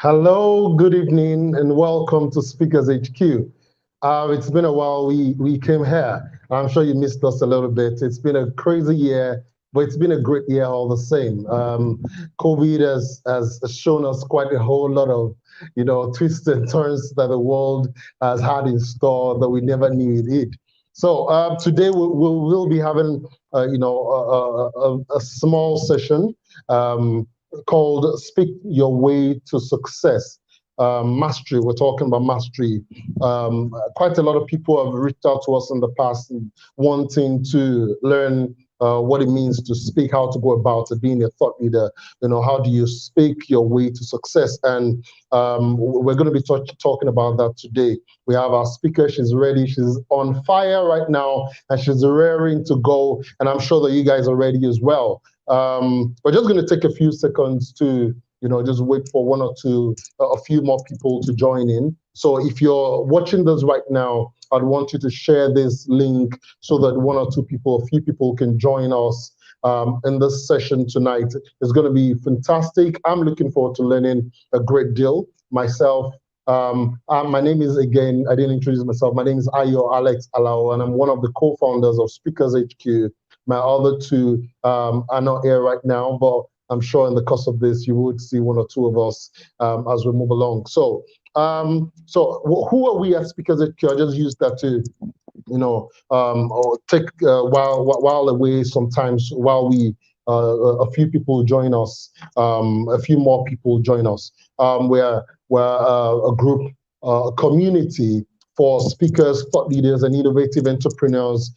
Hello, good evening, and welcome to Speakers HQ. It's been a while. We came here. I'm sure you missed us a little bit. It's been a crazy year, but it's been a great year all the same. COVID has shown us quite a whole lot of twists and turns that the world has had in store that we never knew it did. So today we'll be having a small session. Called Speak Your Way to Success. Mastery, we're talking about mastery. Quite a lot of people have reached out to us in the past wanting to learn what it means to speak, how to go about it, being a thought leader. How do you speak your way to success? And we're going to be talking about that today. We have our speaker. She's ready. She's on fire right now, and she's raring to go. And I'm sure that you guys are ready as well. We're just going to take a few seconds to, just wait for one or two, a few more people to join in. So if you're watching this right now, I'd want you to share this link so that one or two people, a few people can join us in this session tonight. It's going to be fantastic. I'm looking forward to learning a great deal myself. My name is, again, I didn't introduce myself. My name is Ayo Alex Alao, and I'm one of the co-founders of Speakers HQ. My other two are not here right now, but I'm sure in the course of this, you would see one or two of us as we move along. So who are we at Speakers HQ? I just use that to, or take while away sometimes while we a few people join us, a few more people join us. We're a group, a community for speakers, thought leaders, and innovative entrepreneurs,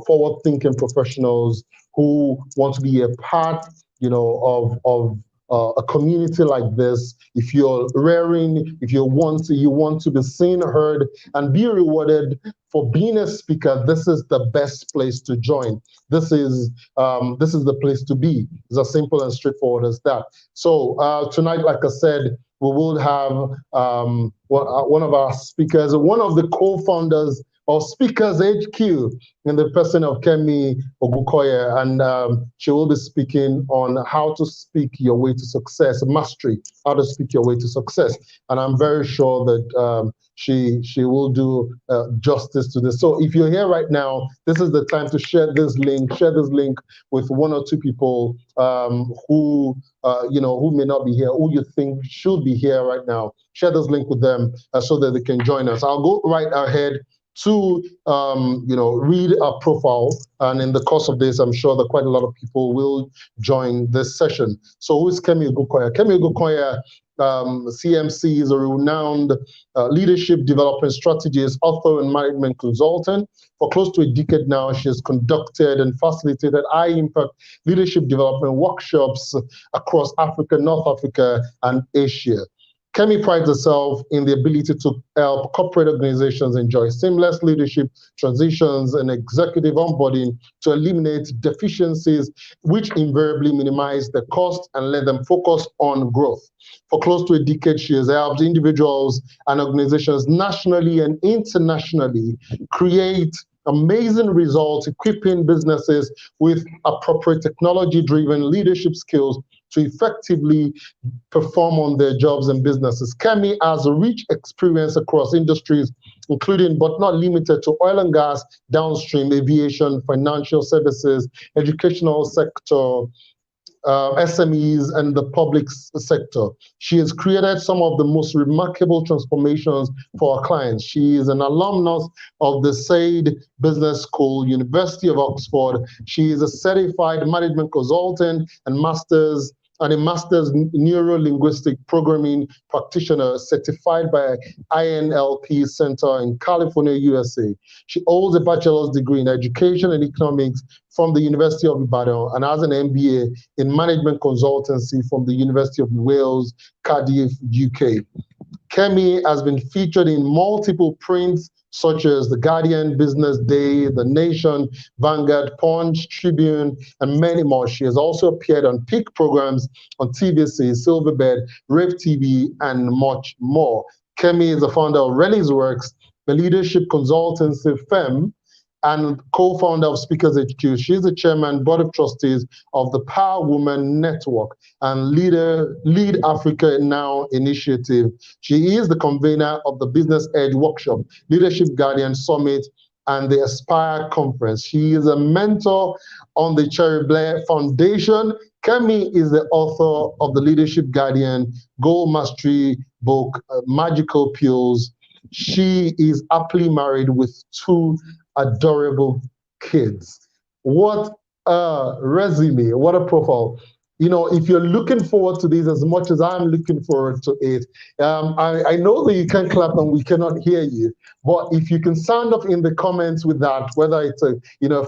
forward-thinking professionals who want to be a part, of a community like this. If you're raring, if you want to be seen, heard, and be rewarded for being a speaker, this is the best place to join. This is the place to be. It's as simple and straightforward as that. So tonight, like I said, we will have one of our speakers, one of the co-founders of Speakers HQ, in the person of Kemi Ogukoye, and she will be speaking on how to speak your way to success, mastery, how to speak your way to success. And I'm very sure that she will do justice to this. So if you're here right now, this is the time to share this link with one or two people who may not be here, who you think should be here right now. Share this link with them so that they can join us. I'll go right ahead to read our profile, and in the course of this, I'm sure that quite a lot of people will join this session. So who is Kemi Ogukoye? Kemi Ogukoye, CMC, is a renowned leadership development strategist, author, and management consultant. For close to a decade now, she has conducted and facilitated high-impact leadership development workshops across Africa, North Africa, and Asia. Kemi prides herself in the ability to help corporate organizations enjoy seamless leadership transitions and executive onboarding to eliminate deficiencies, which invariably minimize the cost and let them focus on growth. For close to a decade, she has helped individuals and organizations nationally and internationally create amazing results, equipping businesses with appropriate technology-driven leadership skills to effectively perform on their jobs and businesses. Kemi has a rich experience across industries, including but not limited to oil and gas, downstream, aviation, financial services, educational sector, SMEs, and the public sector. She has created some of the most remarkable transformations for our clients. She is an alumnus of the Said Business School, University of Oxford. She is a certified management consultant and a master's neuro-linguistic programming practitioner certified by INLP Center in California, USA. She holds a bachelor's degree in education and economics from the University of Ibadan and has an MBA in management consultancy from the University of Wales, Cardiff, UK. Kemi has been featured in multiple prints such as The Guardian, Business Day, The Nation, Vanguard, Punch, Tribune, and many more. She has also appeared on peak programs on TVC, Silverbird, Rave TV, and much more. Kemi is the founder of Reli's Works, the leadership consultancy firm, and co-founder of Speakers HQ. She's the chairman, board of trustees of the Power Woman Network and Lead Africa Now initiative. She is the convener of the Business Edge Workshop, Leadership Guardian Summit, and the Aspire Conference. She is a mentor on the Cherry Blair Foundation. Kemi is the author of the Leadership Guardian Goal Mastery book, Magical Pills. She is happily married with 2 adorable kids. What a resume, what a profile. You know, if you're looking forward to this as much as I'm looking forward to it, I know that you can clap and we cannot hear you, but if you can sound off in the comments with that, whether it's a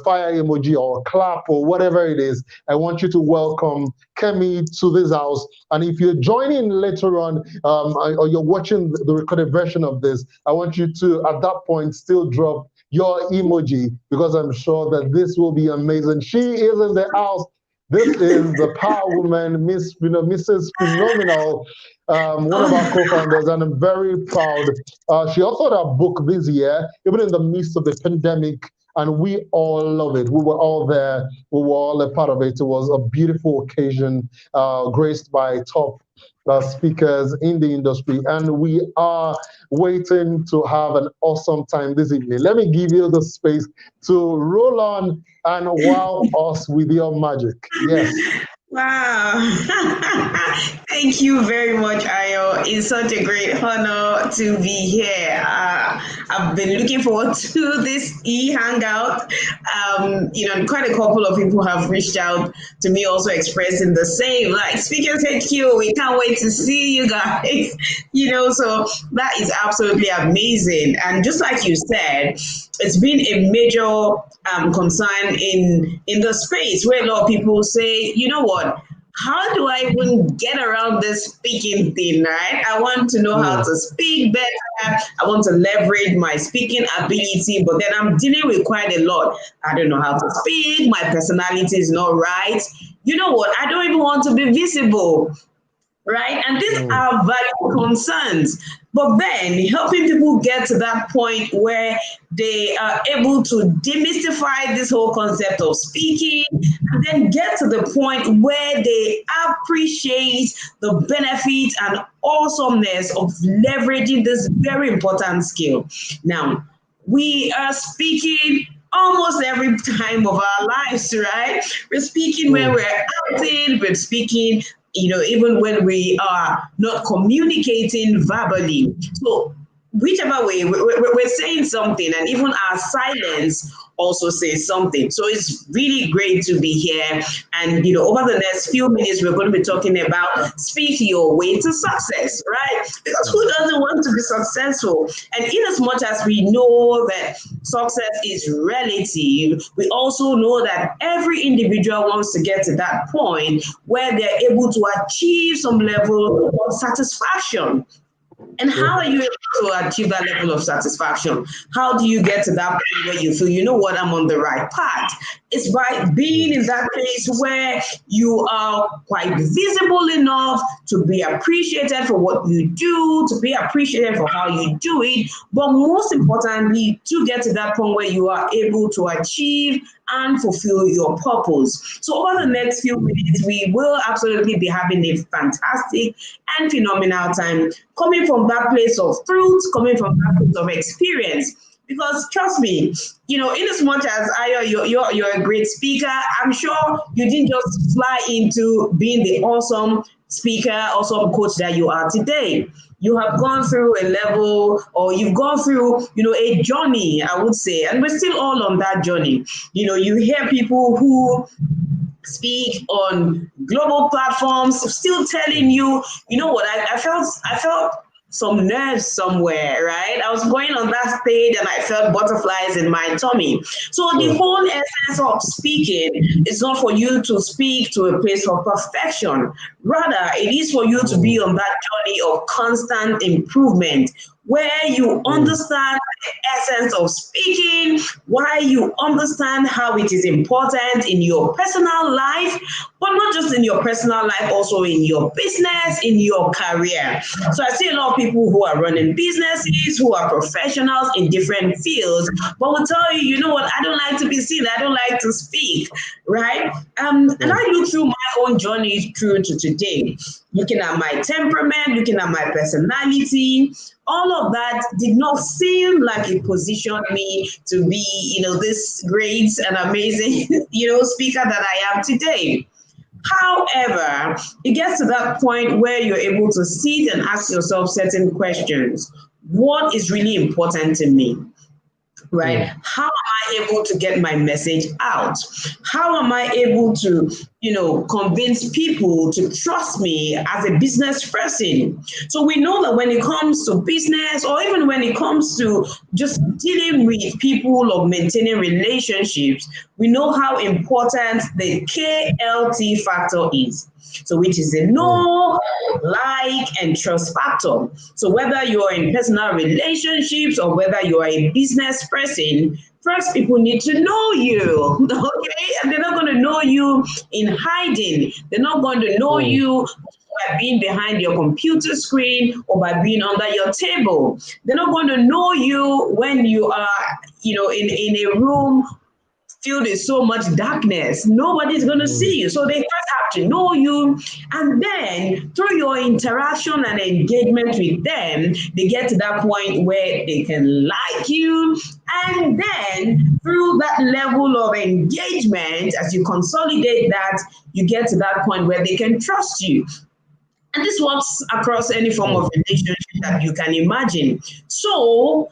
fire emoji or a clap or whatever it is, I want you to welcome Kemi to this house. And if you're joining later on or you're watching the recorded version of this, I want you to, at that point, still drop your emoji, because I'm sure that this will be amazing. She is in the house. This is the Power Woman, Mrs. Phenomenal, one of our co-founders, and I'm very proud. She authored a book this year, even in the midst of the pandemic, and we all love it. We were all there. We were all a part of it. It was a beautiful occasion, graced by top speakers in the industry, and we are waiting to have an awesome time this evening. Let me give you the space to roll on and wow us with your magic. Yes. Wow. Thank you very much, Ayo. It's such a great honor to be here. I've been looking forward to this e-hangout. Quite a couple of people have reached out to me also expressing the same, like, Speakers HQ, we can't wait to see you guys. So that is absolutely amazing. And just like you said, it's been a major concern in the space where a lot of people say, you know what, how do I even get around this speaking thing, right? I want to know how to speak better. I want to leverage my speaking ability, but then I'm dealing with quite a lot. I don't know how to speak. My personality is not right. You know what? I don't even want to be visible, right? And these are valid concerns. But then helping people get to that point where they are able to demystify this whole concept of speaking and then get to the point where they appreciate the benefit and awesomeness of leveraging this very important skill. Now, we are speaking almost every time of our lives, right? We're speaking when we're outing, we're speaking even when we are not communicating verbally. So whichever way, we're saying something, and even our silence also says something. So it's really great to be here. And, over the next few minutes, we're going to be talking about speak your way to success, right? Because who doesn't want to be successful? And in as much as we know that success is relative, we also know that every individual wants to get to that point where they're able to achieve some level of satisfaction. And how are you able to achieve that level of satisfaction? How do you get to that point where you feel, you know what, I'm on the right path? It's by being in that place where you are quite visible enough to be appreciated for what you do, to be appreciated for how you do it, but most importantly, to get to that point where you are able to achieve and fulfill your purpose. So over the next few minutes, we will absolutely be having a fantastic and phenomenal time, coming from that place of truth, coming from that place of experience. Because trust me, in as much as you're a great speaker, I'm sure you didn't just fly into being the awesome speaker, awesome coach that you are today. You have gone through a level, or you've gone through, a journey, I would say, and we're still all on that journey. You hear people who speak on global platforms still telling you, you know what, I felt some nerves somewhere, right? I was going on that stage and I felt butterflies in my tummy. So the whole essence of speaking is not for you to speak to a place of perfection. Rather, it is for you to be on that journey of constant improvement, where you understand the essence of speaking, why you understand how it is important in your personal life, but not just in your personal life, also in your business, in your career. So I see a lot of people who are running businesses, who are professionals in different fields, but will tell you, you know what, I don't like to be seen, I don't like to speak, right? And I look through my own journey through to today, looking at my temperament, looking at my personality, all of that did not seem like it positioned me to be, this great and amazing, speaker that I am today. However, it gets to that point where you're able to sit and ask yourself certain questions. What is really important to me? Right? How am I able to get my message out? How am I able to, convince people to trust me as a business person? So we know that when it comes to business, or even when it comes to just dealing with people or maintaining relationships, we know how important the KLT factor is. So which is the know, like, and trust factor. So whether you're in personal relationships or whether you're a business person, first people need to know you, okay? And they're not going to know you in hiding. They're not going to know you by being behind your computer screen or by being under your table. They're not going to know you when you are, in a room filled with so much darkness. Nobody's going to see you. So they first have to know you. And then through your interaction and engagement with them, they get to that point where they can like you. And then through that level of engagement, as you consolidate that, you get to that point where they can trust you. And this works across any form of relationship that you can imagine. So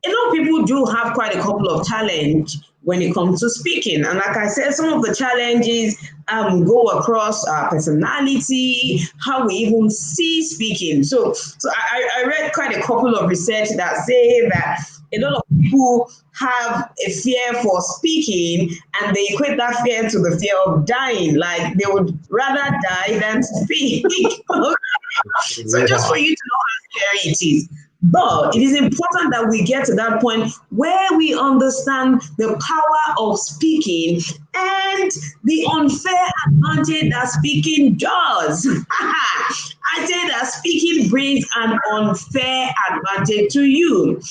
a lot of people do have quite a couple of challenges when it comes to speaking. And like I said, some of the challenges go across our personality, how we even see speaking. So I read quite a couple of research that say that a lot of people have a fear for speaking, and they equate that fear to the fear of dying. Like they would rather die than speak. So just for you to know how scary it is. But it is important that we get to that point where we understand the power of speaking and the unfair advantage that speaking does. I say that speaking brings an unfair advantage to you,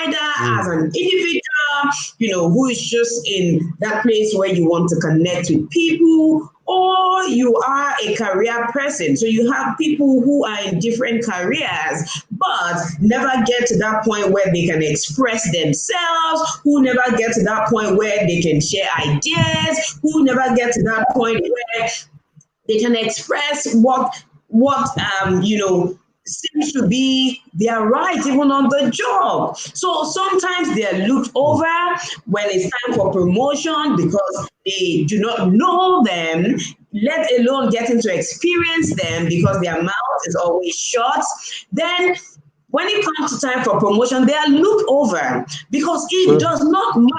either as an individual, who is just in that place where you want to connect with people, or you are a career person. So you have people who are in different careers, but never get to that point where they can express themselves, who never get to that point where they can share ideas, who never get to that point where they can express what seems to be their right even on the job. So sometimes they're looked over when it's time for promotion because they do not know them, let alone getting to experience them because their mouth is always shut. Then when it comes to time for promotion, they are looked over because it does not matter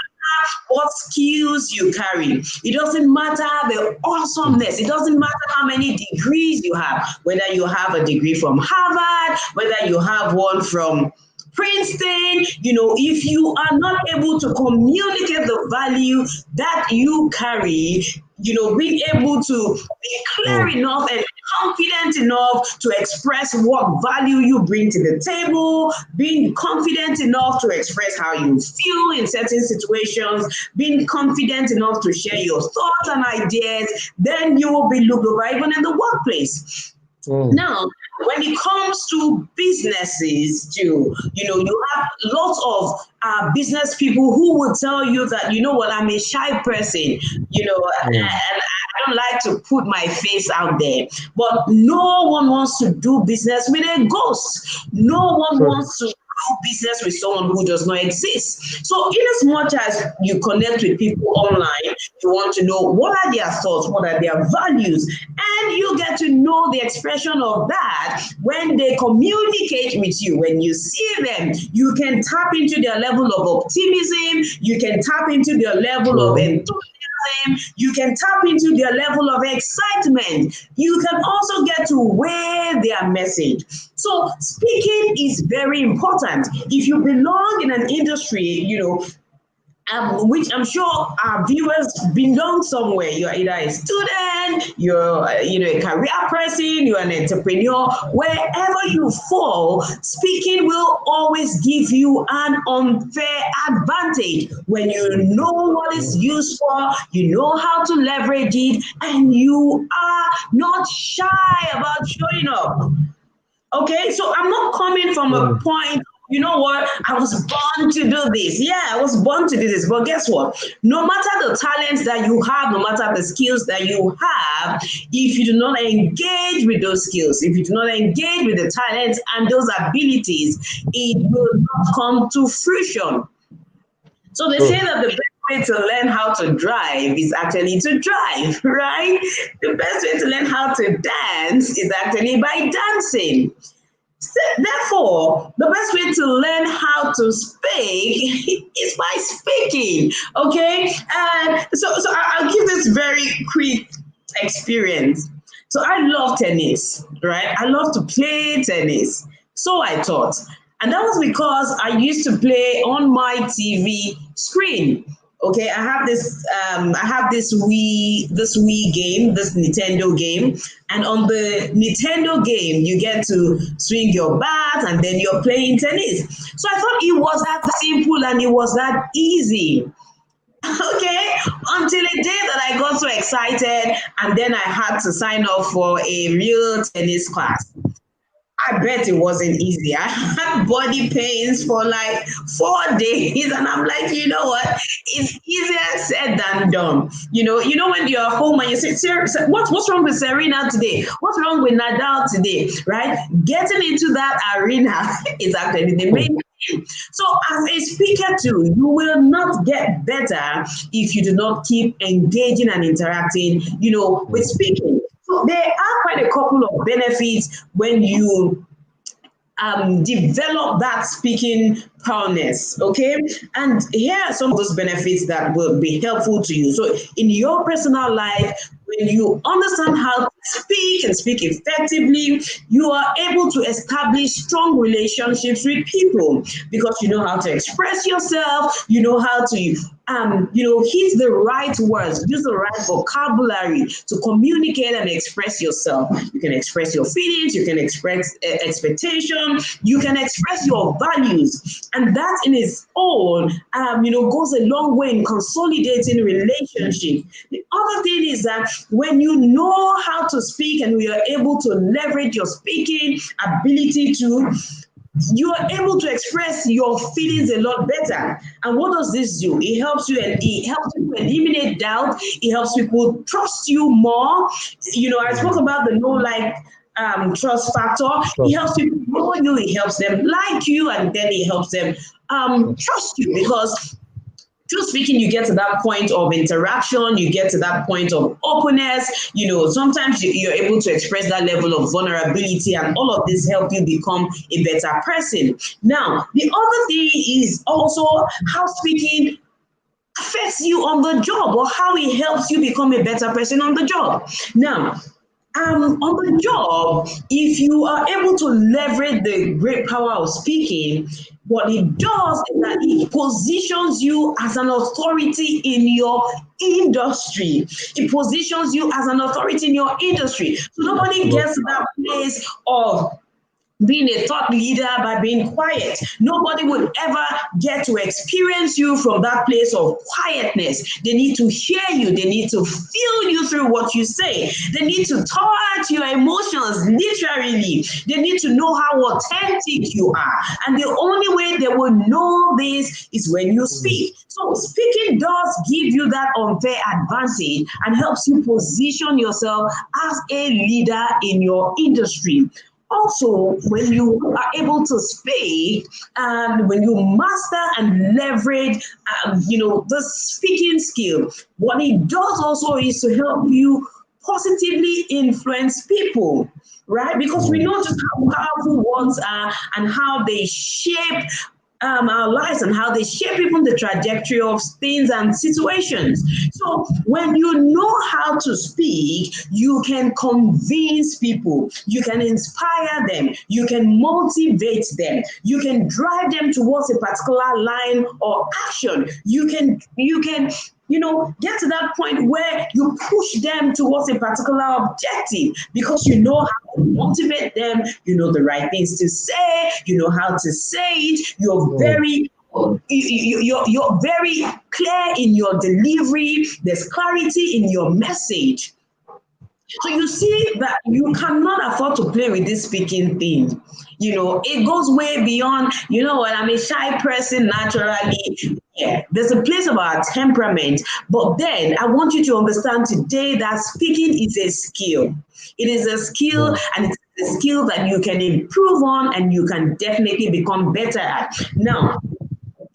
what skills you carry. It doesn't matter the awesomeness. It doesn't matter how many degrees you have, whether you have a degree from Harvard, whether you have one from Princeton. If you are not able to communicate the value that you carry, being able to be clear enough and confident enough to express what value you bring to the table, being confident enough to express how you feel in certain situations, being confident enough to share your thoughts and ideas, then you will be looked over even in the workplace. Now, when it comes to businesses too, you have lots of business people who will tell you that, I'm a shy person, and I don't like to put my face out there. But no one wants to do business with a ghost. No one wants to do business with someone who does not exist. So in as much as you connect with people online, you want to know what are their thoughts, what are their values, and you get to know the expression of that when they communicate with you. When you see them, you can tap into their level of optimism, you can tap into their level of enthusiasm, time. You can tap into their level of excitement. You can also get to wear their message. So speaking is very important. If you belong in an industry, which I'm sure our viewers belong somewhere. You're either a student, you're a career person, you're an entrepreneur. Wherever you fall, speaking will always give you an unfair advantage when you know what it's used for, you know how to leverage it, and you are not shy about showing up. Okay, so I'm not coming from a point, you know what, I was born to do this. Yeah, I was born to do this. But guess what? No matter the talents that you have, no matter the skills that you have, if you do not engage with those skills, if you do not engage with the talents and those abilities, it will not come to fruition. So they say that the best way to learn how to drive is actually to drive, right? The best way to learn how to dance is actually by dancing. Therefore, the best way to learn how to speak is by speaking. Okay, and so I'll give this very quick experience. So I love tennis, right? I love to play tennis. So I thought, and that was because I used to play on my TV screen. Okay, I have this Wii game, this Nintendo game, and on the Nintendo game you get to swing your bat and then you're playing tennis. So I thought it was that simple and it was that easy. Okay, until a day that I got so excited and then I had to sign up for a real tennis class. I bet it wasn't easy. I had body pains for like 4 days, and I'm like, you know what? It's easier said than done. When you're home and you say, what's wrong with Serena today? What's wrong with Nadal today? Right? Getting into that arena is actually the main thing. So, as a speaker too, you will not get better if you do not keep engaging and interacting, with speaking. So there are quite a couple of benefits when you develop that speaking prowess, okay? And here are some of those benefits that will be helpful to you. So in your personal life, when you understand how to speak and speak effectively, you are able to establish strong relationships with people because you know how to express yourself, you know how to hit the right words, use the right vocabulary to communicate and express yourself. You can express your feelings, you can express expectation, you can express your values, and that in its own, goes a long way in consolidating relationships. The other thing is that when you know how to speak and you are able to leverage your speaking ability you are able to express your feelings a lot better. And what does this do? It helps you to eliminate doubt. It helps people trust you more. I spoke about the trust factor. It helps people know you, it helps them like you, and then it helps them trust you because through speaking, you get to that point of interaction, you get to that point of openness. Sometimes you're able to express that level of vulnerability, and all of this help you become a better person. Now, the other thing is also how speaking affects you on the job, or how it helps you become a better person on the job. Now, on the job, if you are able to leverage the great power of speaking, what it does is that it positions you as an authority in your industry. It positions you as an authority in your industry. So nobody gets to that place of being a thought leader by being quiet. Nobody would ever get to experience you from that place of quietness. They need to hear you. They need to feel you through what you say. They need to touch your emotions literally. They need to know how authentic you are. And the only way they will know this is when you speak. So speaking does give you that unfair advantage and helps you position yourself as a leader in your industry. Also, when you are able to speak and when you master and leverage, the speaking skill, what it does also is to help you positively influence people, right? Because we know just how powerful words are and how they shape our lives and how they shape even the trajectory of things and situations. So when you know how to speak, you can convince people, you can inspire them, you can motivate them, you can drive them towards a particular line or action. You can get to that point where you push them towards a particular objective because you know how to motivate them, you know the right things to say, you know how to say it, you're very clear in your delivery, there's clarity in your message. So you see that you cannot afford to play with this speaking thing. It goes way beyond, when I'm a shy person naturally. Yeah, there's a place of our temperament. But then I want you to understand today that speaking is a skill. It is a skill, and it's a skill that you can improve on and you can definitely become better at. Now,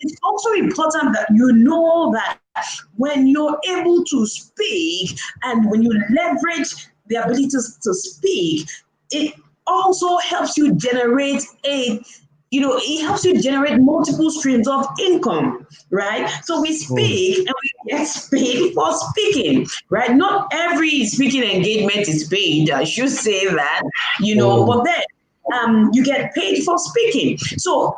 it's also important that you know that when you're able to speak and when you leverage the ability to speak, it also helps you generate it helps you generate multiple streams of income, right? So we speak and we get paid for speaking, right? Not every speaking engagement is paid, I should say that, but then you get paid for speaking. So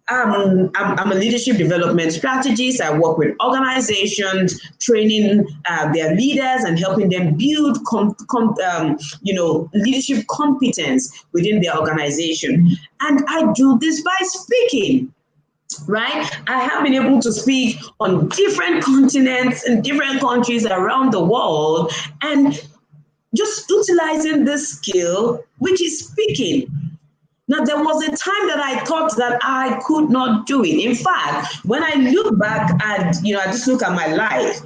I'm a leadership development strategist. I work with organizations, training their leaders and helping them build leadership competence within their organization. And I do this by speaking. Right? I have been able to speak on different continents and different countries around the world, and just utilizing this skill, which is speaking. Now, there was a time that I thought that I could not do it. In fact, when I look back and, I just look at my life,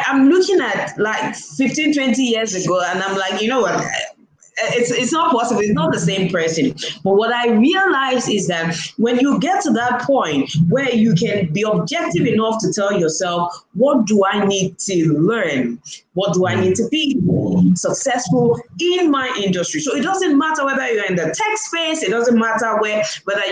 I'm looking at like 15, 20 years ago, and I'm like, you know what? It's not possible. It's not the same person. But what I realized is that when you get to that point where you can be objective enough to tell yourself, what do I need to learn? What do I need to be successful in my industry? So it doesn't matter whether you're in the tech space. It doesn't matter whether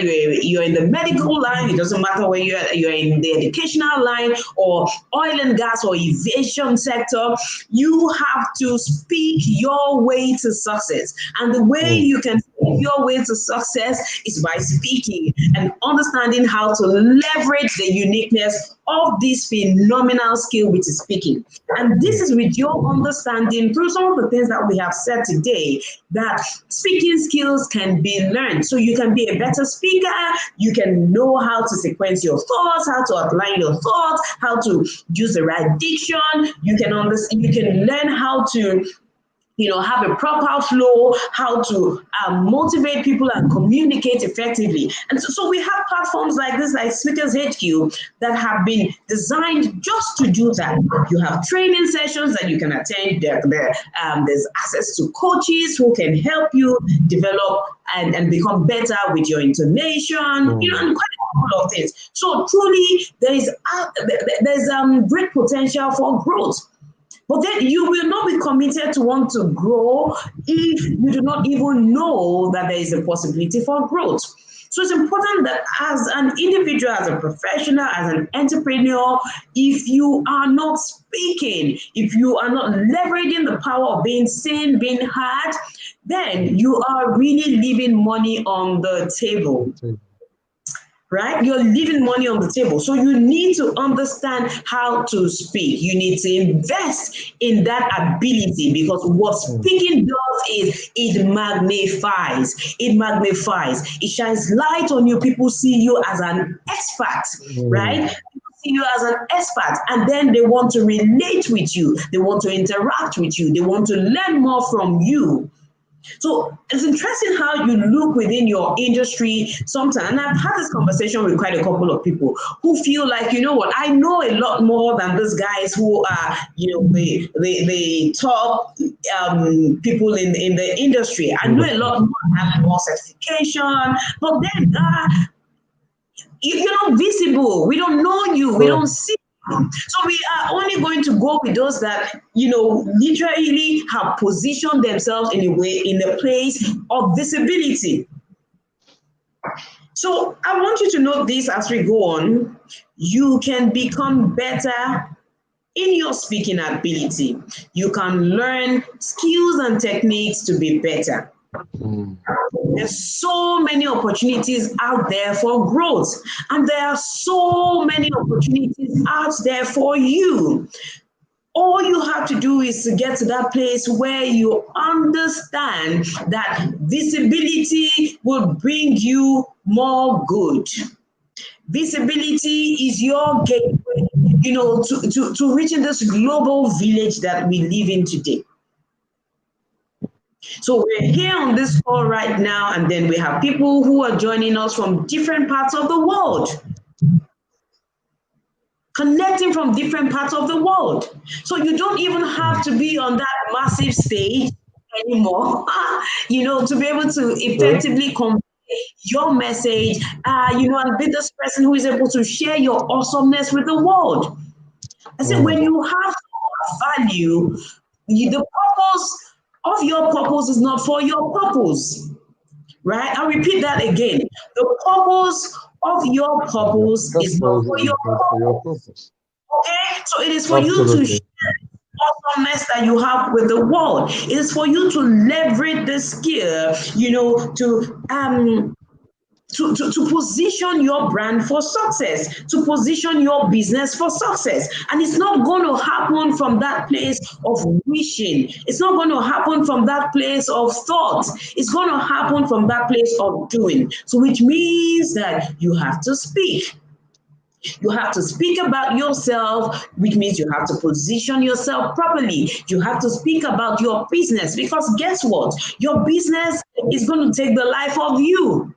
you're in the medical line. It doesn't matter whether you're in the educational line or oil and gas or aviation sector. You have to speak your way to success. And the way you can speak your way to success is by speaking and understanding how to leverage the uniqueness of this phenomenal skill, which is speaking. And this is with your understanding through some of the things that we have said today, that speaking skills can be learned. So you can be a better speaker, you can know how to sequence your thoughts, how to outline your thoughts, how to use the right diction, you can learn how to have a proper flow, how to motivate people and communicate effectively. And so we have platforms like this, like Speakers HQ, that have been designed just to do that. You have training sessions that you can attend. There's access to coaches who can help you develop and become better with your intonation, and quite a couple of things. So truly, there's great potential for growth. But then you will not be committed to want to grow if you do not even know that there is a possibility for growth. So it's important that as an individual, as a professional, as an entrepreneur, if you are not speaking, if you are not leveraging the power of being seen, being heard, then you are really leaving money on the table. Right? You're leaving money on the table. So you need to understand how to speak. You need to invest in that ability, because what speaking does is it magnifies. It magnifies. It shines light on you. People see you as an expert, right? People see you as an expert, and then they want to relate with you. They want to interact with you. They want to learn more from you. So it's interesting how you look within your industry sometimes. And I've had this conversation with quite a couple of people who feel like, you know what, I know a lot more than these guys who are, the top people in the industry. I know a lot more, I have more certification, but then you're not visible. We don't know you. We don't see. So we are only going to go with those that, literally have positioned themselves in a place of visibility. So I want you to note this as we go on. You can become better in your speaking ability. You can learn skills and techniques to be better. There's so many opportunities out there for growth, and there are so many opportunities out there for you. All you have to do is to get to that place where you understand that visibility will bring you more good. Visibility is your gateway, to reaching this global village that we live in today. So we're here on this call right now, and then we have people who are joining us from different parts of the world, connecting from different parts of the world. So you don't even have to be on that massive stage anymore, to be able to effectively convey your message, and be this person who is able to share your awesomeness with the world. I said, when you have value, the purpose of your purpose is not for your purpose, right? I'll repeat that again. The purpose of your purpose is not for your purpose. Okay? So it is for you to share the awesomeness that you have with the world. It is for you to leverage the skill, to position your brand for success, to position your business for success. And it's not going to happen from that place of wishing. It's not going to happen from that place of thought. It's going to happen from that place of doing. So which means that you have to speak. You have to speak about yourself, which means you have to position yourself properly. You have to speak about your business, because guess what? Your business is going to take the life of you.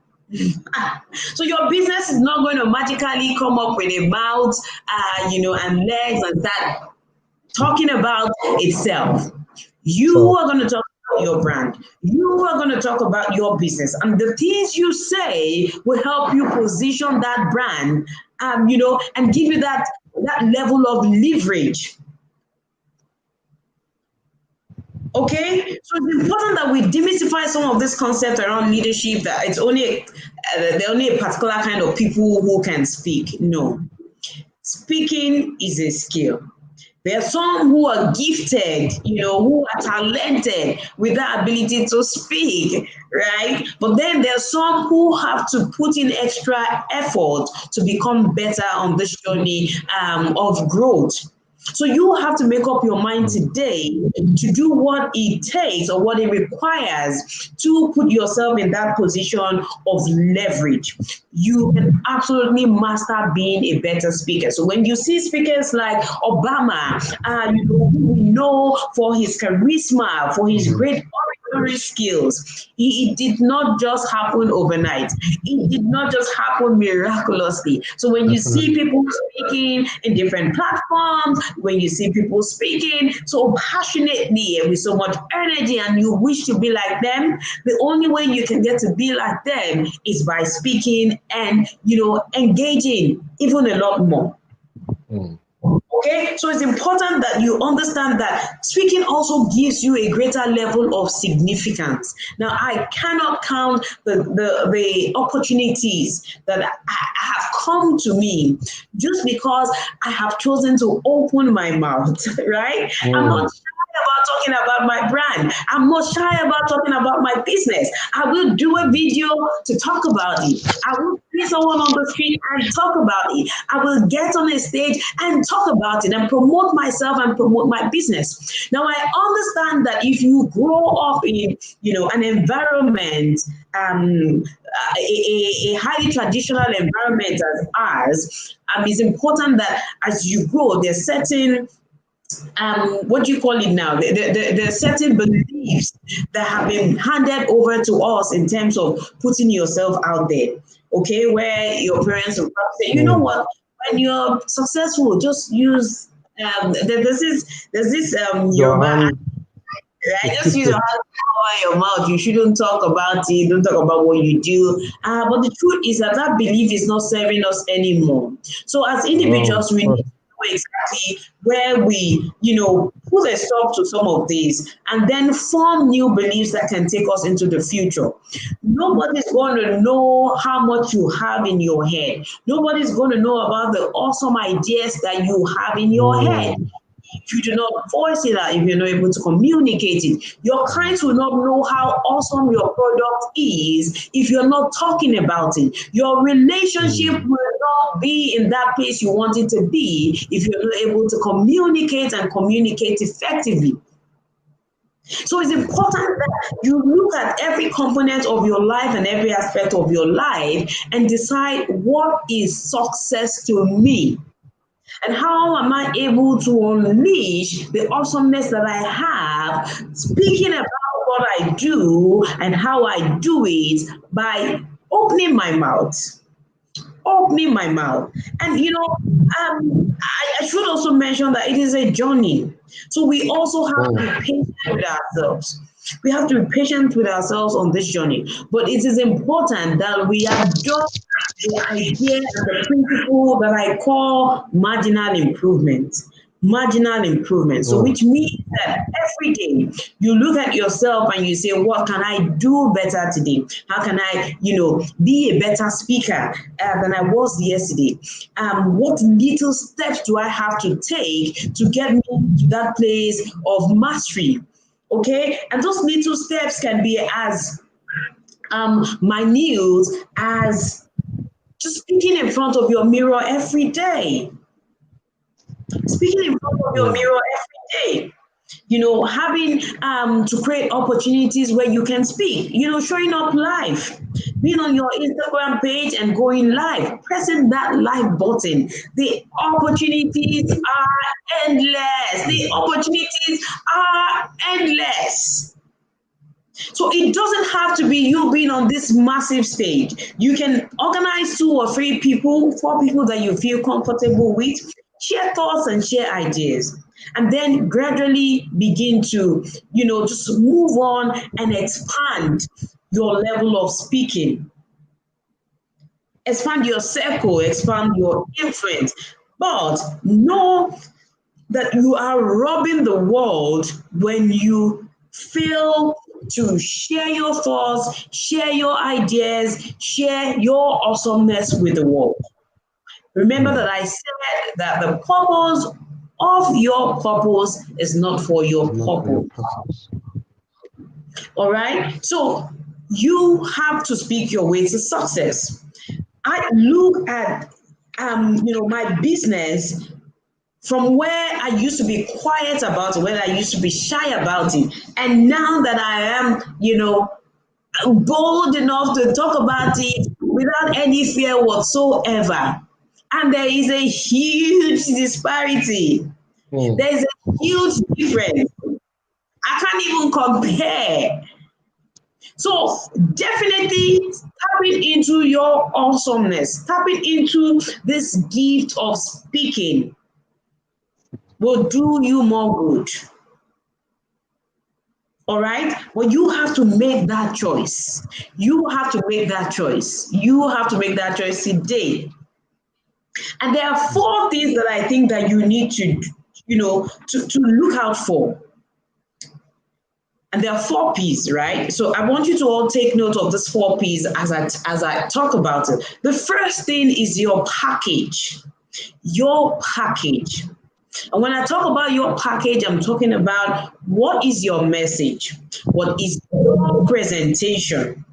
So your business is not going to magically come up with a mouth, and legs and start talking about itself. You are going to talk about your brand. You are going to talk about your business, and the things you say will help you position that brand, and give you that level of leverage. Okay, so it's important that we demystify some of this concept around leadership, that it's only a particular kind of people who can speak. No, speaking is a skill. There are some who are gifted, who are talented with that ability to speak, right? But then there are some who have to put in extra effort to become better on this journey of growth. So you have to make up your mind today to do what it takes or what it requires to put yourself in that position of leverage. You can absolutely master being a better speaker. So when you see speakers like Obama, who we know for his charisma, for his great oratory skills, it did not just happen overnight. It did not just happen miraculously. So when you see people speaking in different platforms, when you see people speaking so passionately and with so much energy, and you wish to be like them, the only way you can get to be like them is by speaking and engaging even a lot more. Okay, so it's important that you understand that speaking also gives you a greater level of significance. Now, I cannot count the opportunities that have come to me just because I have chosen to open my mouth, right? I'm not about talking about my brand. I'm not shy about talking about my business. I will do a video to talk about it. I will see someone on the street and talk about it. I will get on a stage and talk about it and promote myself and promote my business. Now, I understand that if you grow up in, an environment, a highly traditional environment as ours, it's important that as you grow, there's certain what do you call it now? There are certain beliefs that have been handed over to us in terms of putting yourself out there. Okay, where your parents will say, you know what, when you're successful, just use there's this your hand. Right? Just use your hand to cover your mouth. You shouldn't talk about it. Don't talk about what you do. But the truth is that belief is not serving us anymore. So as individuals, we need exactly where we, put a stop to some of these and then form new beliefs that can take us into the future. Nobody's going to know how much you have in your head. Nobody's going to know about the awesome ideas that you have in your head. If you do not voice it out, if you're not able to communicate it, your clients will not know how awesome your product is if you're not talking about it. Your relationship will not be in that place you want it to be if you're not able to communicate and communicate effectively. So it's important that you look at every component of your life and every aspect of your life and decide, what is success to me? And how am I able to unleash the awesomeness that I have, speaking about what I do and how I do it by opening my mouth. Opening my mouth. And I should also mention that it is a journey. So we also have to be patient with ourselves. We have to be patient with ourselves on this journey. But it is important that we adopt the idea and the principle that I call marginal improvement. Marginal improvement. So which means that every day you look at yourself and you say, what can I do better today? How can I, be a better speaker than I was yesterday? What little steps do I have to take to get me to that place of mastery? Okay, and those little steps can be as minute as just speaking in front of your mirror every day. Speaking in front of your mirror every day. Having to create opportunities where you can speak, showing up live, being on your Instagram page and going live, pressing that live button. The opportunities are endless. The opportunities are endless. So it doesn't have to be you being on this massive stage. You can organize 2 or 3 people, 4 people that you feel comfortable with, share thoughts and share ideas, and then gradually begin to, just move on and expand your level of speaking. Expand your circle, expand your influence, but know that you are robbing the world when you fail to share your thoughts, share your ideas, share your awesomeness with the world. Remember that I said that the purpose of your purpose is not for your purpose. All right? So you have to speak your way to success. I look at, my business from where I used to be quiet about it, where I used to be shy about it. And now that I am, bold enough to talk about it without any fear whatsoever. And there is a huge disparity. There's a huge difference. I can't even compare. So definitely tapping into your awesomeness, tapping into this gift of speaking will do you more good. All right? But you have to make that choice. You have to make that choice. You have to make that choice today. And there are 4 things that I think that you need to, to look out for. And there are 4 P's, right? So I want you to all take note of these 4 P's as I talk about it. The first thing is your package. Your package. And when I talk about your package, I'm talking about what is your message? What is your presentation?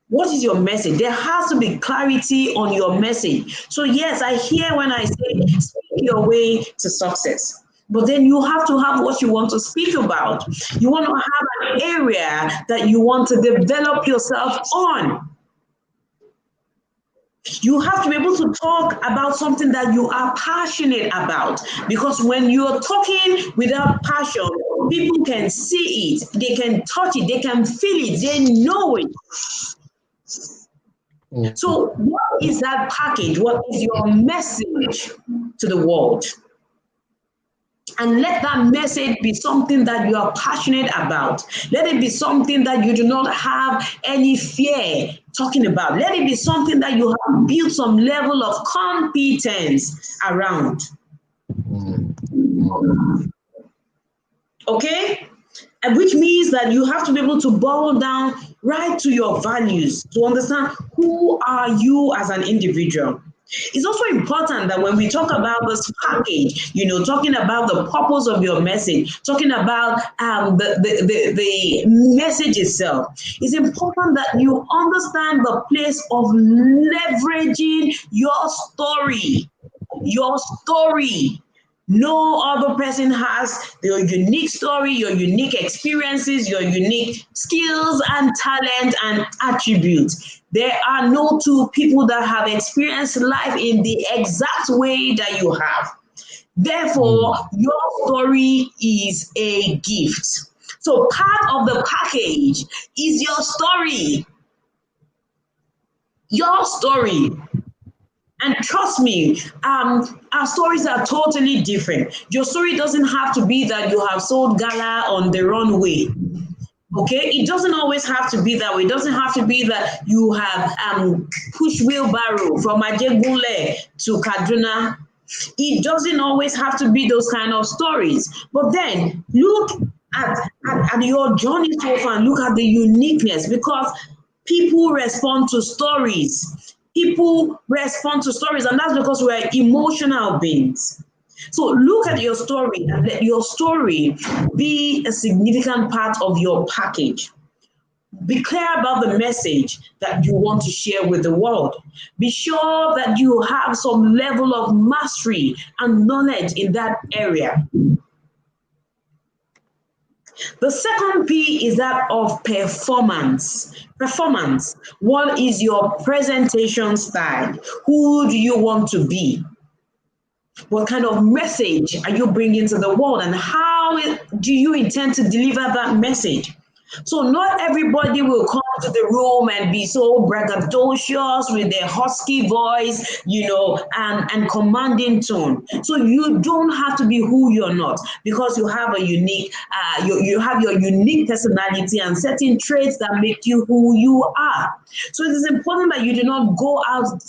What is your message? There has to be clarity on your message. So yes, I hear when I say speak your way to success. But then you have to have what you want to speak about. You want to have an area that you want to develop yourself on. You have to be able to talk about something that you are passionate about. Because when you're talking without passion, people can see it, they can touch it, they can feel it, they know it. So what is that package? What is your message to the world? And let that message be something that you are passionate about. Let it be something that you do not have any fear talking about. Let it be something that you have built some level of competence around. Okay? And which means that you have to be able to boil down right to your values to understand who are you as an individual. It's also important that when we talk about this package, talking about the purpose of your message, talking about the message itself, it's important that you understand the place of leveraging your story. Your story. No other person has your unique story, your unique experiences, your unique skills and talent and attributes. There are no two people that have experienced life in the exact way that you have. Therefore, your story is a gift. So part of the package is your story. Your story. And trust me, our stories are totally different. Your story doesn't have to be that you have sold gala on the runway. Okay, it doesn't always have to be that way. It doesn't have to be that you have pushed wheelbarrow from Ajegunle to Kaduna. It doesn't always have to be those kind of stories. But then look at your journey so far and look at the uniqueness, because people respond to stories. People respond to stories, and that's because we're emotional beings. So look at your story and let your story be a significant part of your package. Be clear about the message that you want to share with the world. Be sure that you have some level of mastery and knowledge in that area. The second P is that of performance. Performance. What is your presentation style? Who do you want to be? What kind of message are you bringing to the world, and how do you intend to deliver that message? So not everybody will come to the room and be so braggadocious with their husky voice, and commanding tone. So you don't have to be who you're not, because you have a unique, you have your unique personality and certain traits that make you who you are. So it is important that you do not go out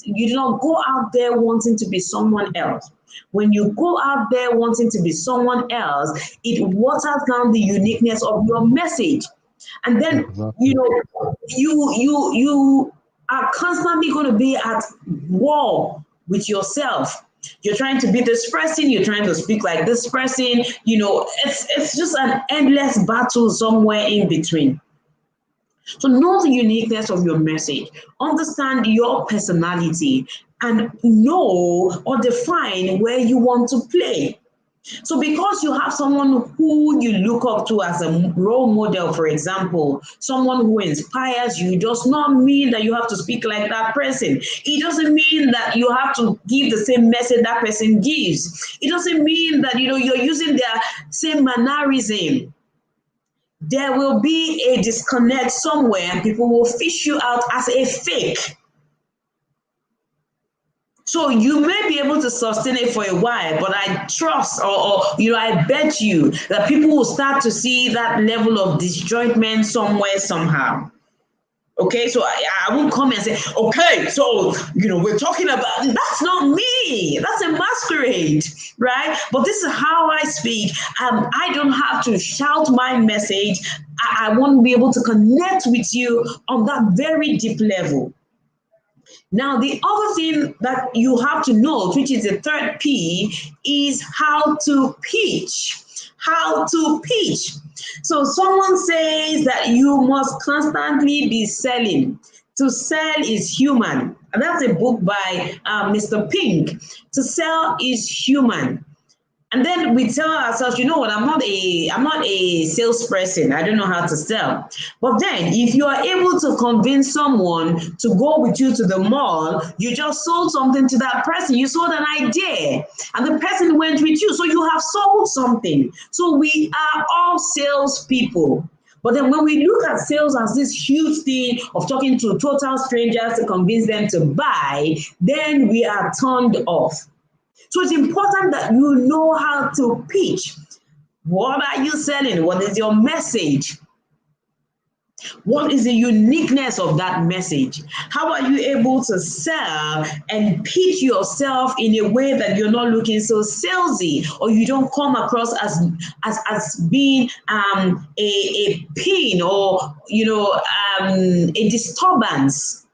there wanting to be someone else. When you go out there wanting to be someone else, it waters down the uniqueness of your message. And then, you are constantly going to be at war with yourself. You're trying to be this person, you're trying to speak like this person, it's just an endless battle somewhere in between. So know the uniqueness of your message, understand your personality, and know or define where you want to play. So because you have someone who you look up to as a role model, for example, someone who inspires you, does not mean that you have to speak like that person. It doesn't mean that you have to give the same message that person gives. It doesn't mean that you're using their same mannerism. There will be a disconnect somewhere and people will fish you out as a fake. So you may be able to sustain it for a while, but I trust or I bet you that people will start to see that level of disjointment somewhere, somehow. Okay, so I won't come and say, okay, so, we're talking about, that's not me. That's a masquerade, right? But this is how I speak. I don't have to shout my message. I want to be able to connect with you on that very deep level. Now, the other thing that you have to note, which is the third P, is how to pitch. How to pitch. So someone says that you must constantly be selling. To sell is human. And that's a book by Mr. Pink. To sell is human. And then we tell ourselves, you know what, I'm not a salesperson. I don't know how to sell. But then if you are able to convince someone to go with you to the mall, you just sold something to that person. You sold an idea and the person went with you. So you have sold something. So we are all salespeople. But then when we look at sales as this huge thing of talking to total strangers to convince them to buy, then we are turned off. So it's important that you know how to pitch. What are you selling? What is your message? What is the uniqueness of that message? How are you able to sell and pitch yourself in a way that you're not looking so salesy, or you don't come across as being a pain, or a disturbance?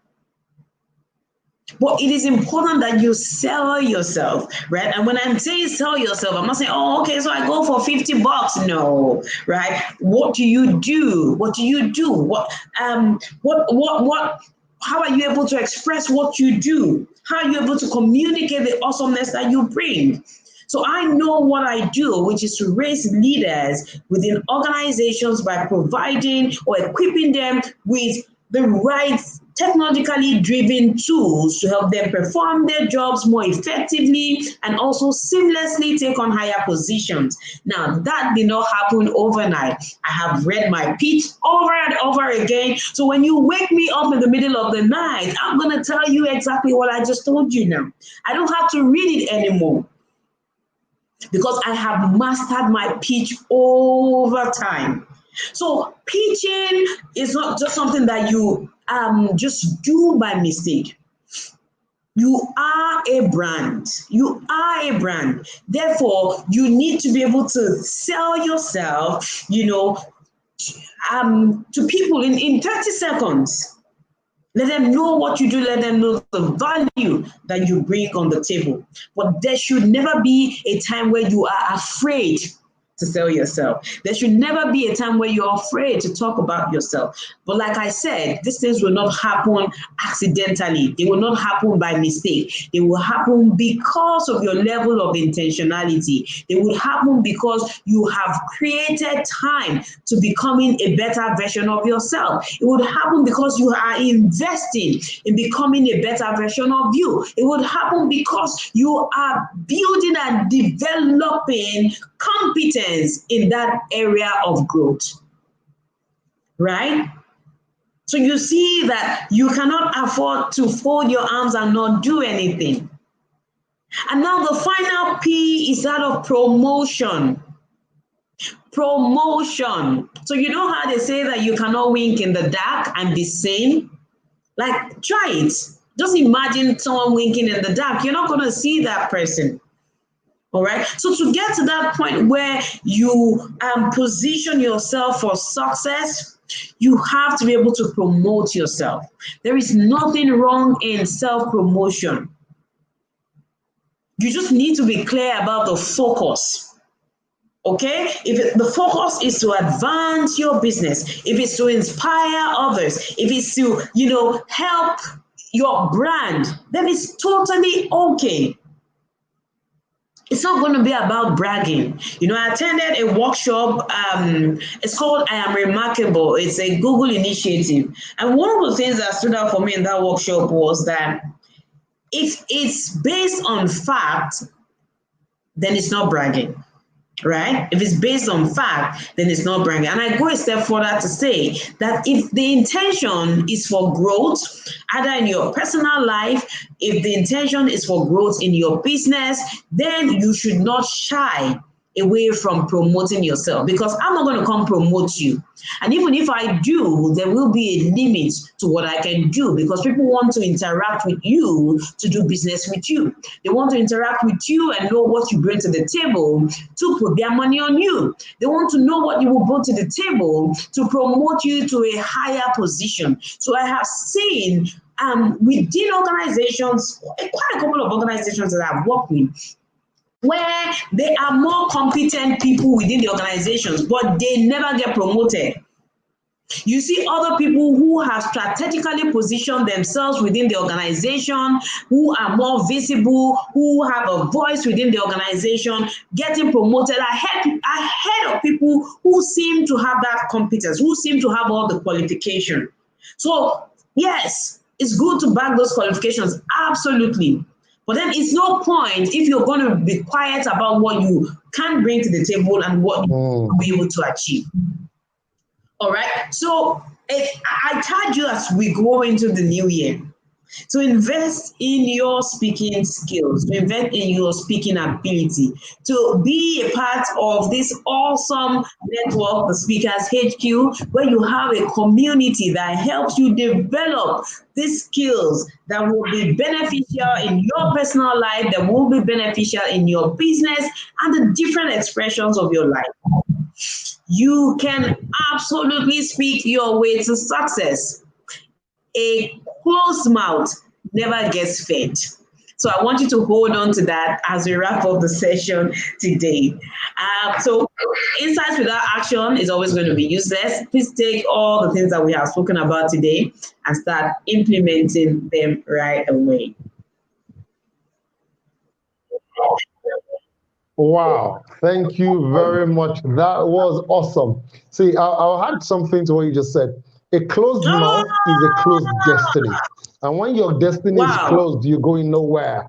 But it is important that you sell yourself, right? And when I'm saying sell yourself, I'm not saying, oh, okay, so I go for $50. No, right? What do you do? What do you do? How are you able to express what you do? How are you able to communicate the awesomeness that you bring? So I know what I do, which is to raise leaders within organizations by providing or equipping them with the right technologically driven tools to help them perform their jobs more effectively and also seamlessly take on higher positions. Now, that did not happen overnight. I have read my pitch over and over again. So when you wake me up in the middle of the night, I'm going to tell you exactly what I just told you now. I don't have to read it anymore, because I have mastered my pitch over time. So pitching is not just something that you just do by mistake. You are a brand. You are a brand. Therefore, you need to be able to sell yourself, to people in 30 seconds. Let them know what you do. Let them know the value that you bring on the table. But there should never be a time where you are afraid to sell yourself. There should never be a time where you're afraid to talk about yourself. But like I said, these things will not happen accidentally. They will not happen by mistake. They will happen because of your level of intentionality. They will happen because you have created time to becoming a better version of yourself. It would happen because you are investing in becoming a better version of you. It would happen because you are building and developing competence in that area of growth, right? So you see that you cannot afford to fold your arms and not do anything. And now the final P is that of promotion. Promotion. So you know how they say that you cannot wink in the dark and be seen? Like, try it. Just imagine someone winking in the dark. You're not going to see that person. All right. So to get to that point where you position yourself for success, you have to be able to promote yourself. There is nothing wrong in self-promotion. You just need to be clear about the focus. Okay? If the focus is to advance your business, if it's to inspire others, if it's to, help your brand, then it's totally okay. It's not going to be about bragging. I attended a workshop. It's called I Am Remarkable. It's a Google initiative. And one of the things that stood out for me in that workshop was that if it's based on fact, then it's not bragging, right? If it's based on fact, then it's not bragging. And I go a step further to say that if the intention is for growth, either in your personal life, if the intention is for growth in your business, then you should not shy away from promoting yourself, because I'm not going to come promote you. And even if I do, there will be a limit to what I can do, because people want to interact with you to do business with you. They want to interact with you and know what you bring to the table to put their money on you. They want to know what you will bring to the table to promote you to a higher position. So I have seen within organizations, quite a couple of organizations that I've worked with, where there are more competent people within the organizations, but they never get promoted. You see other people who have strategically positioned themselves within the organization, who are more visible, who have a voice within the organization, getting promoted ahead of people who seem to have that competence, who seem to have all the qualification. So yes, it's good to back those qualifications, absolutely. But then it's no point if you're going to be quiet about what you can bring to the table and what you will be able to achieve. All right. So I charge you as we go into the new year. To invest in your speaking skills, to invest in your speaking ability, to be a part of this awesome network, the Speakers HQ, where you have a community that helps you develop these skills that will be beneficial in your personal life, that will be beneficial in your business, and the different expressions of your life. You can absolutely speak your way to success. A closed mouth never gets fed. So I want you to hold on to that as we wrap up the session today. So insights without action is always going to be useless. Please take all the things that we have spoken about today and start implementing them right away. Wow, thank you very much. That was awesome. See, I'll add something to what you just said. A closed mouth is a closed destiny. And when your destiny is Wow. closed, you're going nowhere.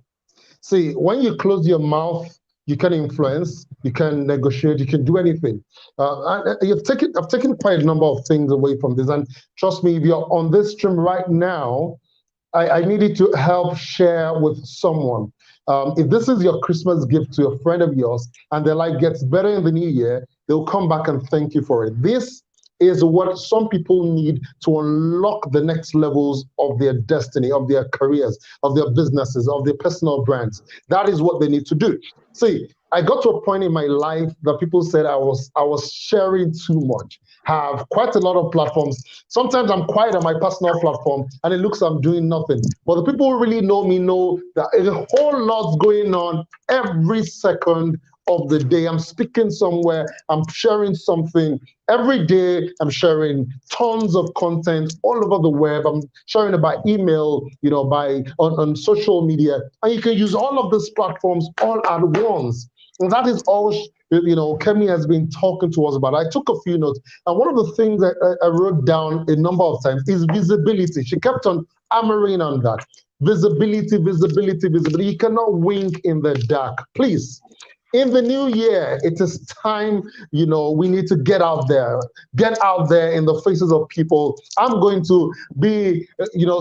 See, when you close your mouth, you can influence, you can negotiate, you can do anything. I've taken quite a number of things away from this. And trust me, if you're on this stream right now, I needed to help share with someone. If this is your Christmas gift to a friend of yours and their life gets better in the new year, they'll come back and thank you for it. This is what some people need to unlock the next levels of their destiny, of their careers, of their businesses, of their personal brands. That is what they need to do. See, I got to a point in my life that people said I was sharing too much. Have quite a lot of platforms. Sometimes I'm quiet on my personal platform and it looks I'm doing nothing. But the people who really know me know that a whole lot's going on every second of the day. I'm speaking somewhere, I'm sharing something. Every day I'm sharing tons of content all over the web. I'm sharing it by email, by on social media. And you can use all of these platforms all at once. And that is all Kemi has been talking to us about. I took a few notes, and one of the things that I wrote down a number of times is visibility. She kept on hammering on that. Visibility, visibility, visibility. You cannot wink in the dark. Please, in the new year, it is time, we need to get out there in the faces of people. I'm going to be,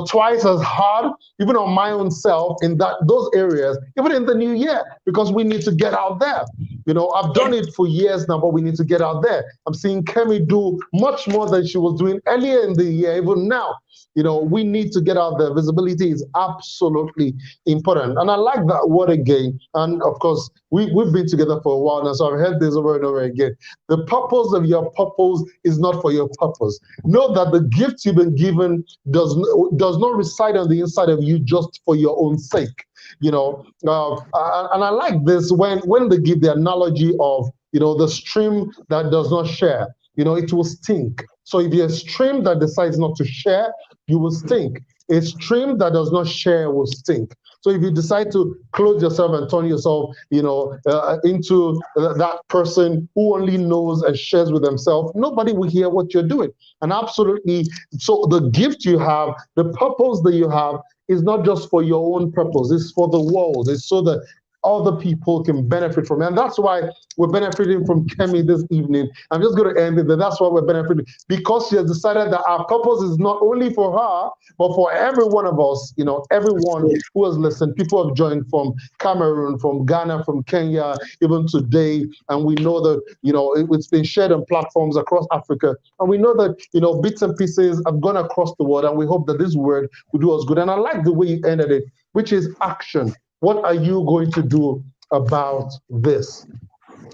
twice as hard, even on my own self in those areas, even in the new year, because we need to get out there. I've done it for years now, but we need to get out there. I'm seeing Kemi do much more than she was doing earlier in the year, even now. We need to get out there. Visibility is absolutely important. And I like that word again. And of course, we've been together for a while now, so I've heard this over and over again. The purpose of your purpose is not for your purpose. Know that the gift you've been given does not reside on the inside of you just for your own sake. And I like this when they give the analogy of the stream that does not share, it will stink. So if you're a stream that decides not to share, you will stink. A stream that does not share will stink. So if you decide to close yourself and turn yourself, into that person who only knows and shares with themselves, nobody will hear what you're doing. And absolutely, so the gift you have, the purpose that you have, is not just for your own purpose. It's for the world. It's so that other people can benefit from it. And that's why we're benefiting from Kemi this evening. I'm just going to end it. That's why we're benefiting, because she has decided that our purpose is not only for her, but for every one of us, everyone who has listened. People have joined from Cameroon, from Ghana, from Kenya, even today. And we know that, it's been shared on platforms across Africa. And we know that, bits and pieces have gone across the world. And we hope that this word will do us good. And I like the way you ended it, which is action. What are you going to do about this?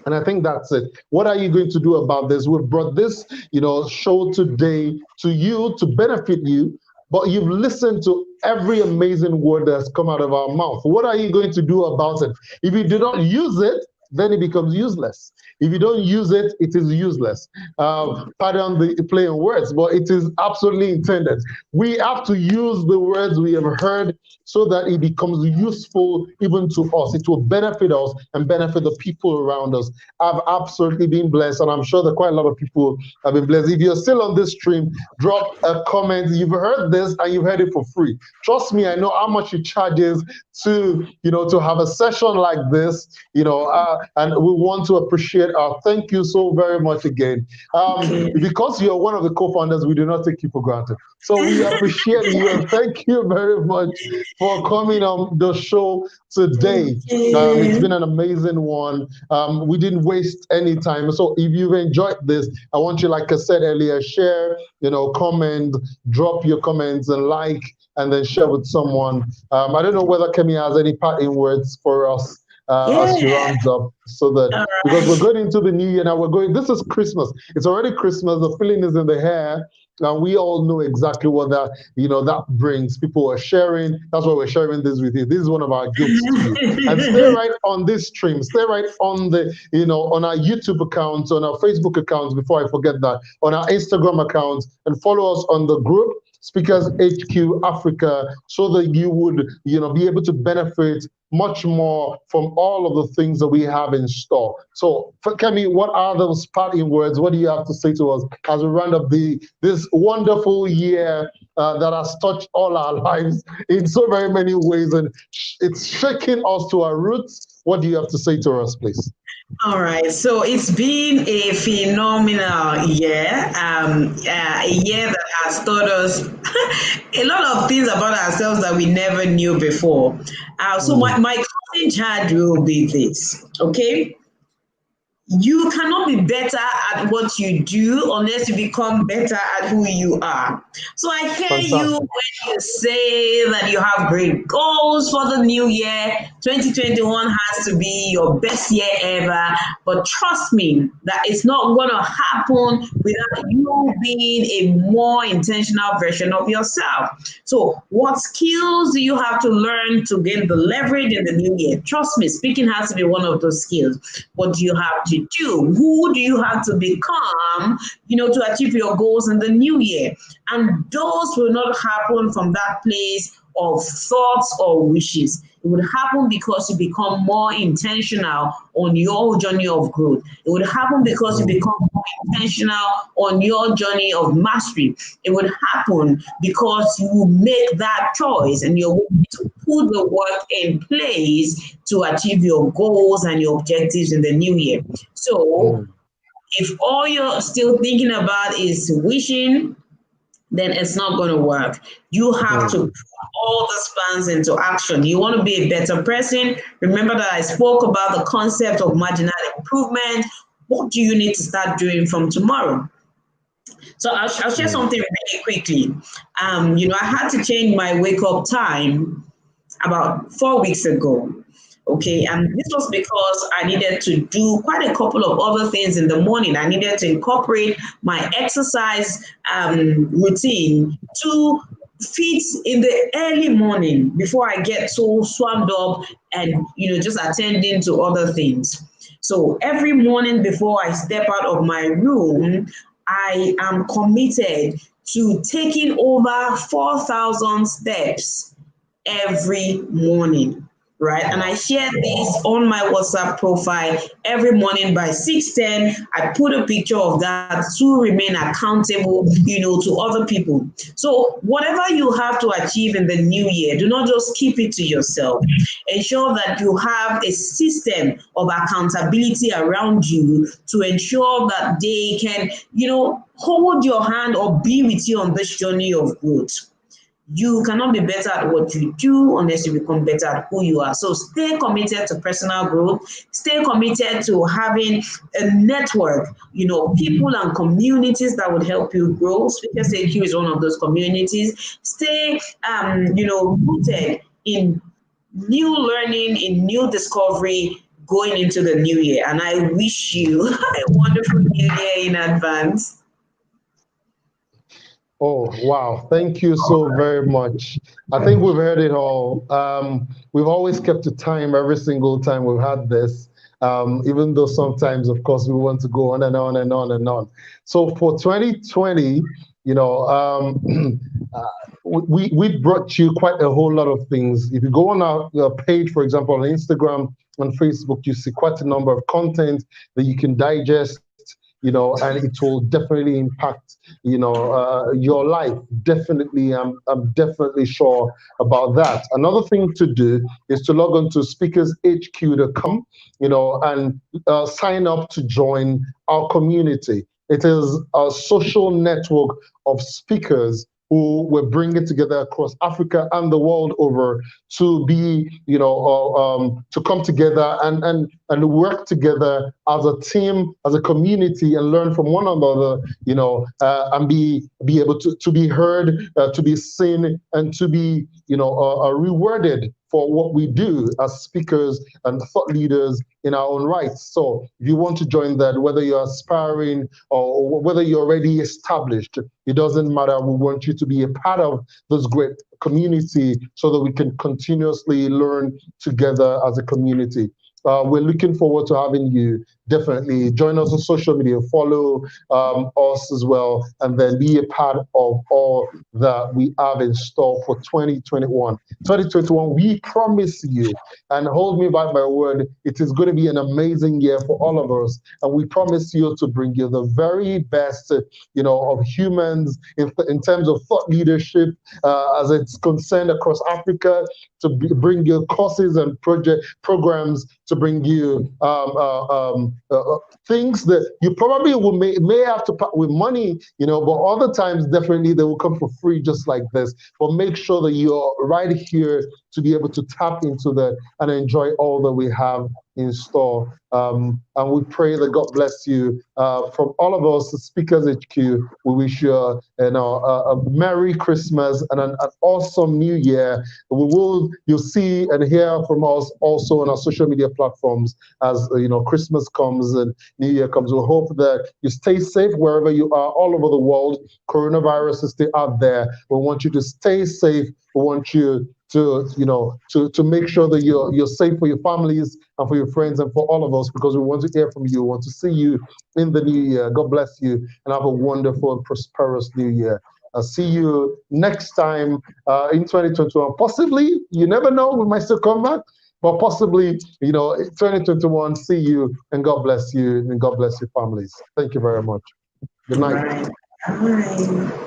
And I think that's it. What are you going to do about this? We've brought this, show today to you to benefit you, but you've listened to every amazing word that's come out of our mouth. What are you going to do about it? If you do not use it, then it becomes useless. If you don't use it, it is useless. Pardon the play on words, but it is absolutely intended. We have to use the words we have heard so that it becomes useful even to us. It will benefit us and benefit the people around us. I've absolutely been blessed, and I'm sure that quite a lot of people have been blessed. If you're still on this stream, drop a comment. You've heard this and you've heard it for free. Trust me, I know how much it charges to, to have a session like this. and we want to appreciate thank you so very much again. Because you're one of the co-founders, we do not take you for granted. So we appreciate you and thank you very much for coming on the show today. It's been an amazing one. We didn't waste any time. So if you've enjoyed this, I want you, like I said earlier, share, comment, drop your comments and like, and then share with someone. I don't know whether Kemi has any parting words for us as she rounds up, so that because we're going into the new year now. This is Christmas. It's already Christmas. The feeling is in the air. And we all know exactly what that brings. People are sharing. That's why we're sharing this with you. This is one of our gifts to you. And stay right on this stream. Stay right on the, on our YouTube accounts, on our Facebook accounts, before I forget that, on our Instagram accounts, and follow us on the group, Speakers HQ Africa, so that you would, be able to benefit much more from all of the things that we have in store. So, Kemi, what are those parting words? What do you have to say to us as we round up this wonderful year that has touched all our lives in so very many ways, and it's shaking us to our roots? What do you have to say to us, please? All right, so it's been a phenomenal year, a year that has taught us a lot of things about ourselves that we never knew before. So my closing charge will be this, okay? You cannot be better at what you do unless you become better at who you are. So I hear you when you say that you have great goals for the new year. 2021 has to be your best year ever. But trust me, that it's not going to happen without you being a more intentional version of yourself. So what skills do you have to learn to gain the leverage in the new year? Trust me, speaking has to be one of those skills. What do you have to do? Who do you have to become, to achieve your goals in the new year? And those will not happen from that place of thoughts or wishes. It would happen because you become more intentional on your journey of growth. It would happen because you become more intentional on your journey of mastery. It would happen because you make that choice and you're willing to put the work in place to achieve your goals and your objectives in the new year. So if all you're still thinking about is wishing, then it's not going to work. You have to put all the spans into action. You want to be a better person. Remember that I spoke about the concept of marginal improvement. What do you need to start doing from tomorrow? So I'll share something really quickly. I had to change my wake up time about 4 weeks ago. Okay, and this was because I needed to do quite a couple of other things in the morning. I needed to incorporate my exercise routine to fit in the early morning before I get so swamped up and, just attending to other things. So every morning before I step out of my room, I am committed to taking over 4,000 steps every morning. Right. And I share this on my WhatsApp profile every morning by 6:10. I put a picture of that to remain accountable, to other people. So whatever you have to achieve in the new year, do not just keep it to yourself. Ensure that you have a system of accountability around you to ensure that they can, hold your hand or be with you on this journey of growth. You cannot be better at what you do unless you become better at who you are. So stay committed to personal growth. Stay committed to having a network, people and communities that would help you grow. Speakers HQ is one of those communities. Stay, rooted in new learning, in new discovery going into the new year. And I wish you a wonderful new year in advance. Oh, wow. Thank you so very much. I think we've heard it all. We've always kept to time every single time we've had this, even though sometimes, of course, we want to go on and on and on and on. So for 2020, we brought you quite a whole lot of things. If you go on our page, for example, on Instagram and Facebook, you see quite a number of content that you can digest, and it will definitely impact, your life. Definitely, I'm definitely sure about that. Another thing to do is to log on to speakershq.com, and sign up to join our community. It is a social network of speakers who we're bringing together across Africa and the world over to be, to come together and work together as a team, as a community, and learn from one another, and be able to be heard, to be seen, and to be, rewarded for what we do as speakers and thought leaders in our own rights. So if you want to join that, whether you're aspiring or whether you're already established, it doesn't matter. We want you to be a part of this great community so that we can continuously learn together as a community. We're looking forward to having you. Definitely join us on social media, follow us as well, and then be a part of all that we have in store for 2021. 2021, we promise you, and hold me by my word, it is going to be an amazing year for all of us. And we promise you to bring you the very best, of humans in terms of thought leadership, as it's concerned across Africa, to bring you courses and programs, to bring you things that you probably may have to pay with money, but other times definitely they will come for free just like this. But make sure that you're right here to be able to tap into that and enjoy all that we have in store. And we pray that God bless you. From all of us, Speakers HQ, we wish you a Merry Christmas and an awesome New Year. You'll see and hear from us also on our social media platforms as Christmas comes and New Year comes. We hope that you stay safe wherever you are all over the world. Coronavirus is still out there. We want you to stay safe. We want you to make sure that you're safe for your families and for your friends and for all of us, because we want to hear from you. We want to see you in the new year. God bless you and have a wonderful and prosperous new year. I'll see you next time in 2021. Possibly, you never know, we might still come back, but possibly, 2021, see you, and God bless you, and God bless your families. Thank you very much. Good night. All right.